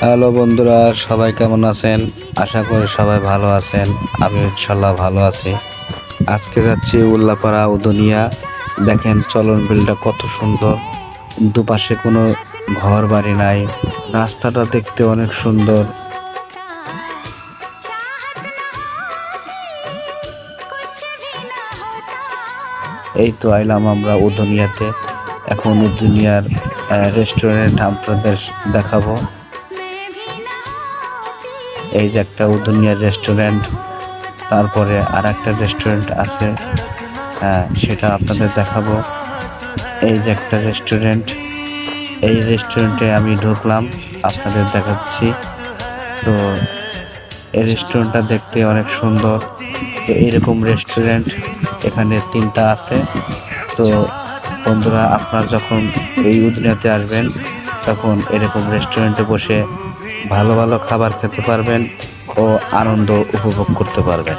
Hello বন্ধুরা, সবাই কেমন আছেন? আশা করি সবাই ভালো আছেন। আমি ইনশাল্লাহ ভালো আছি। আজকে যাচ্ছি উল্লাপাড়া উদুনিয়া। দেখেন চলন বিলটা কত সুন্দর। দুপাশে কোনো ঘর বাড়ি নাই। রাস্তাটা দেখতে অনেক সুন্দর। এই তো আইলাম আমরা উদুনিয়াতে। এখন উদুনিয়ার রেস্টুরেন্ট আপনাদের দেখাবো। এই যে একটা উদুনিয়ার রেস্টুরেন্ট, তারপরে আর একটা রেস্টুরেন্ট আছে, সেটা আপনাদের দেখাবো। এই যে একটা রেস্টুরেন্ট, এই রেস্টুরেন্টে আমি ঢুকলাম, আপনাদের দেখাচ্ছি। তো এই রেস্টুরেন্টটা দেখতে অনেক সুন্দর। তো এইরকম রেস্টুরেন্ট এখানে 3টা আছে। তো বন্ধুরা, আপনারা যখন এই উদুনিয়াতে আসবেন তখন এরকম রেস্টুরেন্টে বসে ভালো ভালো খাবার খেতে পারবেন ও আনন্দ উপভোগ করতে পারবেন।